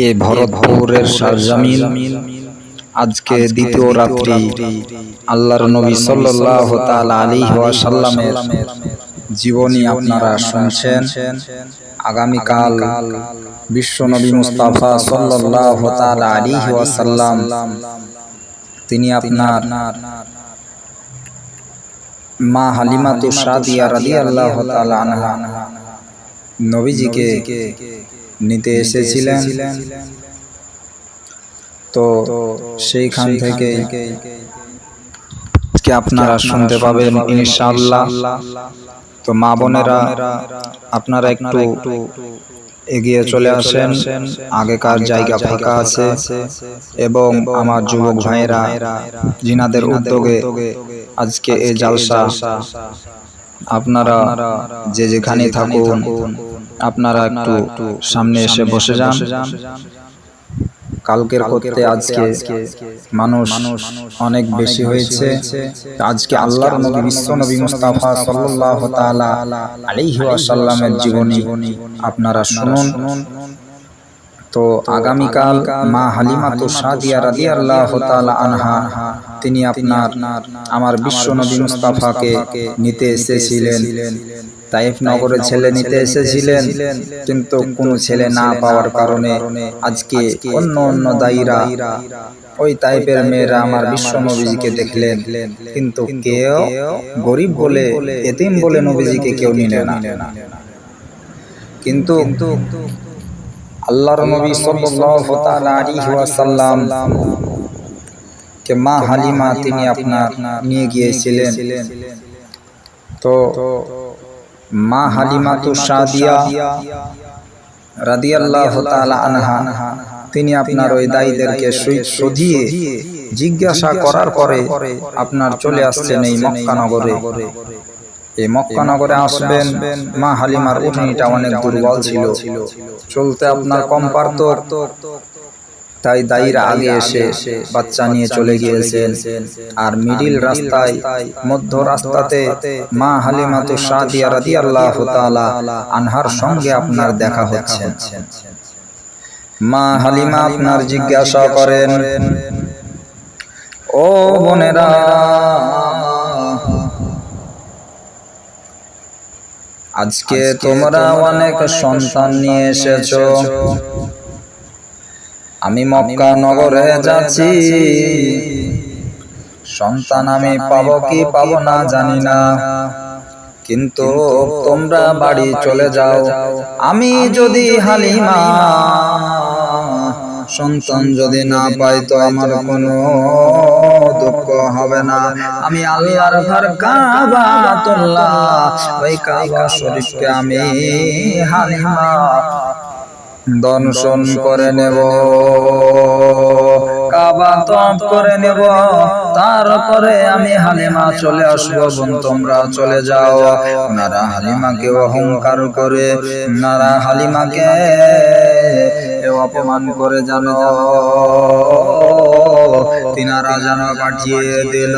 এ ভরতপুরের সারজামিন আজকে দ্বিতীয় রাত্রি আল্লাহর নবী সাল্লাল্লাহু তাআলা আলাইহি ওয়াসাল্লামের জীবনী আপনারা শুনছেন। আগামীকাল বিশ্ব নবী মুস্তাফা সাল্লাল্লাহু তাআলা আলাইহি ওয়াসাল্লাম তিনি আপনার মা হালিমাতু সাদিয়া রাদিয়াল্লাহু তাআলা আনহা নবীজিকে নিতে এসেছিলেন। তো সেইখান থেকে আপনারা শুনতে পাবেন ইনশাআল্লাহ। তো মা বোনেরা আপনারা একটু এগিয়ে চলে আসেন, আগেকার জায়গা ফাঁকা আছে। এবং আমার যুবক ভাইয়েরা যিনাদের উদ্যোগে আজকে এই জালসা, আপনারা যে যেখানে থাকুন আপনারা একটু সামনে এসে বসে যান। কালকের করতে আজকে মানুষ অনেক বেশি হয়েছে। আজকে আল্লাহর নবী বিশ্ব নবী মুস্তাফা সাল্লাল্লাহু তাআলা আলাইহি ওয়াসাল্লামের জীবনী আপনারা শুনুন। তো আগামীকাল মা হালিমাতু সাদিয়া রাদিয়াল্লাহু তাআলা আনহা তিনি আপনার আমার বিশ্ব নবী মুস্তাফাকে নিতে এসেছিলেন। তাইফ নগরের ছেলে নিতে এসেছিলেন, কিন্তু কোনো ছেলে না পাওয়ার কারণে আজকে অন্য অন্য দায়ীরা ওই তাইফের মেয়েরা আমার বিশ্ব নবীজিকে দেখলেন, কিন্তু কেউ গরিব বলে এতিম বলে নবীজিকে কেউ নিলে না। কিন্তু আল্লাহর নবী সাল্লাল্লাহু তাআলা আলাইহি ওয়াসাল্লাম কে মা হালিমা তিনি আপনার নিয়ে গিয়েছিলেন। তো মা হালিমাতু সাদিয়া রাদিয়াল্লাহু তাআলা আনহা তিনি আপনার ওই দায়ীদেরকে শুধিয়ে জিজ্ঞাসা করার পরে আপনার চলে আসছেন এই মক্কা নগরে। এই মক্কা নগরে আসবেন, মা হালিমার উটনিটা অনেক দুর্বল ছিল, চলতে আপনার কম পারত। তাই দায়ীরা আগে এসে বাচ্চা নিয়ে চলে গিয়েছেন। আর মিডিল রাস্তায়, মধ্য রাস্তাতে মা হালিমাতু সাদিয়া রাদিয়াল্লাহু তাআলা আনহার সঙ্গে আপনার দেখা হচ্ছে। মা হালিমা আপনার জিজ্ঞাসা করেন, ও বোনেরা, আজকে তোমরা অনেক সন্তান নিয়ে এসেছো, আমি মক্কা নগরে যাচ্ছি, সন্তান আমি পাবো কি পাবো না জানি না, কিন্তু তোমরা বাড়ি চলে যাও। আমি যদি হালিমা সন্তান যদি না পাই তো আমার কোনো দুঃখ হবে না। আমি আল্লাহর ঘর কাবাতুল্লাহ, ওই কাবা শরীফকে আমি হালিমা দর্শন করে নেব, কাবা তওয়াফ করে নেব, তারপরে আমি হালিমা চলে আসবো। বোন তোমরা চলে যাও। ওনারা হালিমাকে অহংকার করে, ওনারা হালিমাকে অপমান করে জানো তিনারা যেন পাঠিয়ে দিল।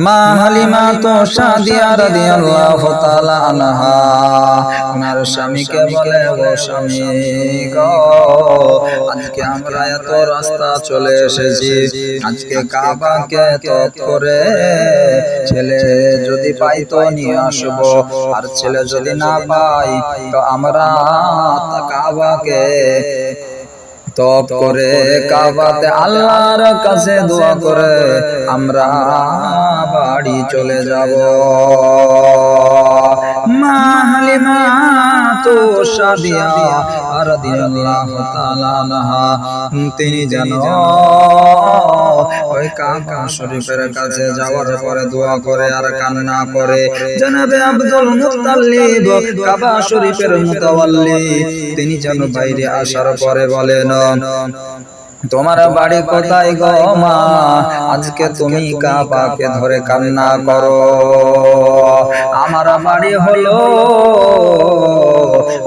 মা হালিমাতু সাদিয়া রাদিয়াল্লাহু তাআলা আনহা ওনার স্বামীকে বলে, ও স্বামী গো, আজকে আমরা এত রাস্তা চলে এসেছি, আজকে কাবাকে তওয়াফ করে ছেলে যদি পাই তো নিয়ে আসবো, আর ছেলে যদি না পাই তো আমরা কাবাকে তওয়াফ করে কাবাতে আল্লাহর কাছে দোয়া করে আমরা বাড়ি চলে যাব। মা হালিমাতু সাদিয়া রাদিয়াল্লাহু তাআলা আনহা তিনি যেন ওই কাবা শরীফের কাছে যাওয়ার পরে দোয়া করে আর কান্না করে। জনাবে আব্দুল মুত্তালিব কাবা শরীফের মুতাওয়াল্লি তিনি যেন বাইরে আসার পরে বলেন, তোমার বাড়ি কোথায় গো মা? আজকে তুমি কাবাকে ধরে কান্না করো। আমার বাড়ি হলো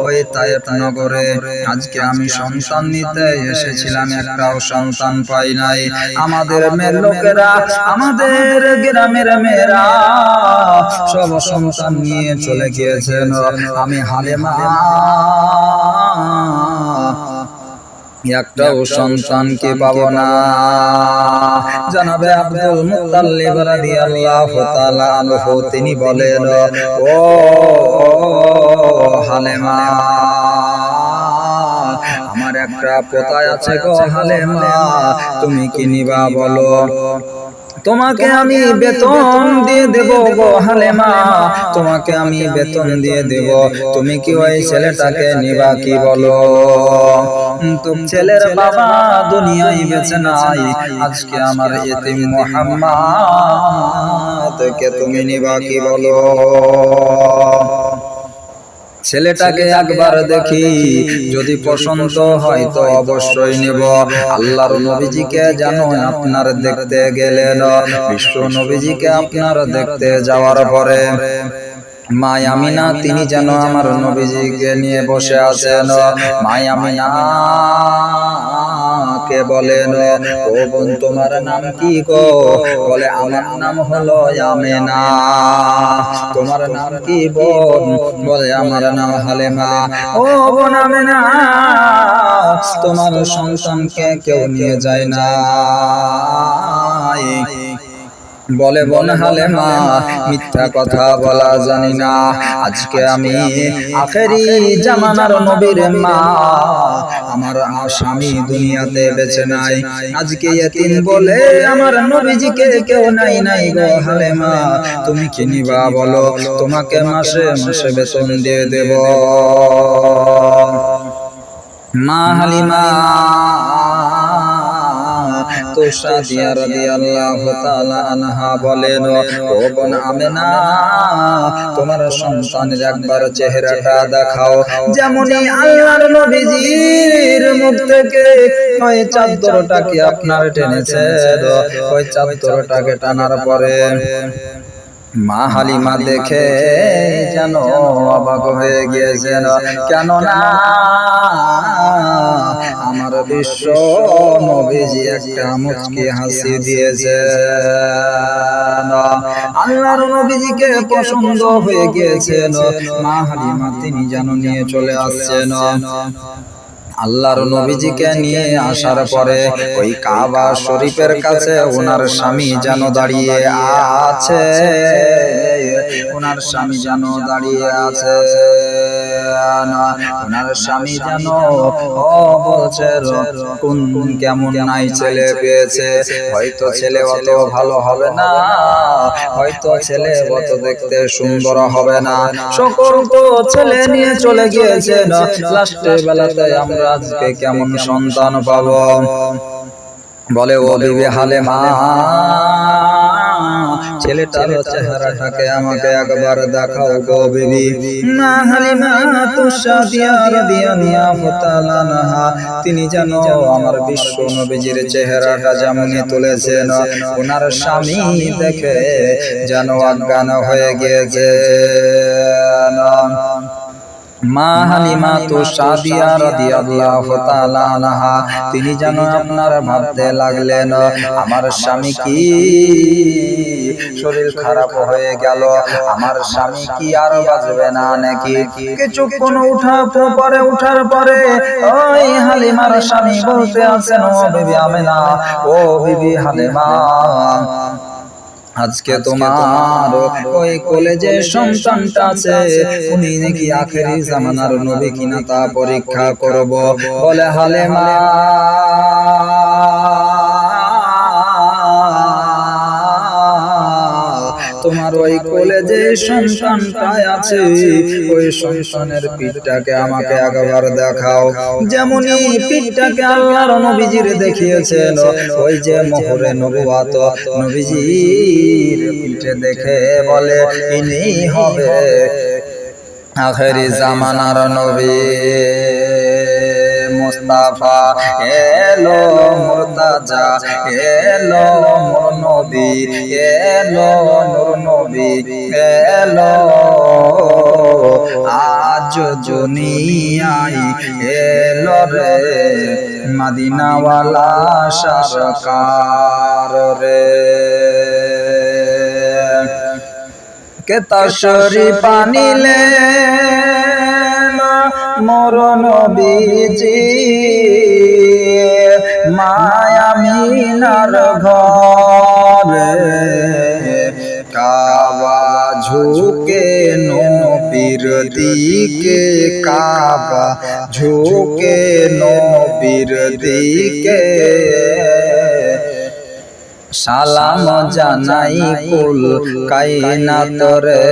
ওই তায়েফ নগরে। আজকে আমি সন্তান নিতে এসেছিলাম, একটাও সন্তান পাই নাই। আমাদের মেয়ের লোকেরা, আমাদের গ্রামের মেয়েরা সব সন্তান নিয়ে চলে গিয়েছেন। আমি হালিমা একটাও সন্তানকে পাবো না। জনাবে আব্দুল মুত্তালিব রাদিয়াল্লাহু তাআলা আনহু তিনি বলেন, ও হালেমা, আমার একটা পোতা আছে গো হালেমা, তুমি কি নিবা বলো? তোমাকে আমি বেতন দিয়ে দেব গো হালেমা, তোমাকে আমি বেতন দিয়ে দেব, তুমি কি ওই ছেলেটাকে নিবা কি বলো? তো ছেলের বাবা দুনিয়ায় বেঁচে নাই, আজকে আমার এতিম মুহাম্মদকে তুমি নিবা কি বলো? ছেলেটাকে একবার দেখি, যদি পছন্দ হয় তো অবশ্যই নেব। আল্লাহর নবীজিকে জানো আপনার দেখতে গেলেন, বিশ্ব নবীজিকে আপনার দেখতে যাওয়ার পরে মা আমিনা তিনি যেন আমার নবীজিকে নিয়ে বসে আছেন। মা আমিনা কে বলেন, ও বোন তোমার নাম কি গো? বলে আমার নাম হলো আমিনা। তোমার নাম কি বোন? বলে আমার নাম হালেমা। ও বোন আমিনা, তোমার সন্তানকে কেউ নিয়ে যায় না। বলে বোন হালেমা, মিথ্যা কথা বলা জানি না, আজকে আমি আখেরি জামানার নবীর মা, আমার স্বামী দুনিয়াতে বেঁচে নাই, আজকে এতিম বলে আমার নবীজিকে কেউ নাই নাই গো হালেমা, তুমি কি নিবা বলো? তোমাকে মাসে মাসে বেতন দিয়ে দেব। মা হালিমা তো সাদিয়া রাদিয়াল্লাহু তাআলা আনহা বলেন, ও বোন আমিনা, তোমার সন্তানের একবার চেহারাটা দেখাও। যেমনই আল্লাহর নবীজির মুখ থেকে ওই চাদরটাকে আপনার টেনেছে, ওই চাদরটাকে টানার পরে মা হালিমা দেখে যেন অবাক হয়ে গিয়েছেন, কেননা আমার বিশ্ব নবীজি একটা মুচকি হাসি দিয়েছে। আল্লাহর নবীজিকে পছন্দ হয়ে গিয়েছেন। মা হালিমা তিনি যেন নিয়ে চলে আসছেন। আল্লাহর নবীজিকে নিয়ে আসার পরে ওই কাবা শরীফের কাছে ওনার স্বামী যেন দাঁড়িয়ে আছে, ওনার স্বামী যেন দাঁড়িয়ে আছে, ওনার স্বামী যেন বলছে কোন কেমন নাই ছেলে পেয়েছে, হয়তো ছেলে অত ভালো হবে না, হয়তো ছেলে অত দেখতে সুন্দর হবে না, সকল তো ছেলে নিয়ে চলে গিয়েছে, লাস্টের বেলাতে আমরা আজকে কেমন সন্তান পাবো? বলে ও বিবি হালেমা, ছেলেটার চেহারাটাকে আমাকে একবার দেখাও গো বিবি। মা হালিমা তুসাদিয়া রাদিয়াল্লাহু তাআলা আনহা তিনি যেন আমার বিশ্ব নবীজির চেহারাটা যেমনই তুলেছেন, ওনার স্বামী দেখে যেন অজ্ঞান হয়ে গিয়েছে। মা হালিমা তুসাদিয়া রাদিয়াল্লাহু তাআলা আনহা তিনি যেন আপনার ভাবতে লাগলেন, আমার স্বামী কি শরীর খারাপ হয়ে গেল, আমার স্বামী কি আর বাঁচবে না নাকি? কিছুক্ষণ উঠার পরে ওই হালিমার স্বামী বলতে আছেন, ও বিবি আমিনা, ও বিবি হালিমা, আজকে তোমার ওই কলেজে সন্তানটা আছে, উনি নাকি আখেরি জামানার নবী কিনা তা পরীক্ষা করব। বলে হালেমা, তোমার ওই কলেজে সন্তানটা আছে, ওই সন্তানের পিঠটাকে আমাকে একবার দেখাও। যেমনই পিঠটাকে আল্লাহর নবীজির দেখিয়েছেন, ওই যে মোহরে নবুয়াত নবীজির পিঠে দেখে বলে ইনি হবে আখেরি জামানার নবী মুস্তাফা, এলো মুর্তাজা, এলো নূর নবী, এলো নূর নবী, এলো আজ দুনিয়ায়, এলো রে মদিনাওয়ালা সরকার রে। কে তশরিফ আনিলে মোর নবীজি মায়া মিনার ঘরে কাবা ঝুঁকে নবীর দিকে কাবা ঝুঁকে নবীর দিকে সালাম জানাই কুল কায়নাত রে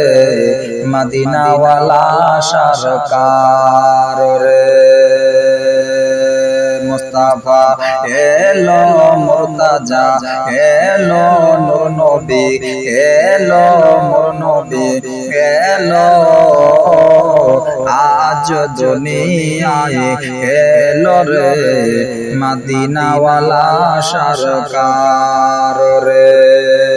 মদিনাওয়ালা সরকার রে মুস্তাফা এলো মুর্তজা এলো নূর নবী এলো মোর নবী এলো আজ দুনিয়ায় এলো রে মদিনাওয়ালা সরকার রে।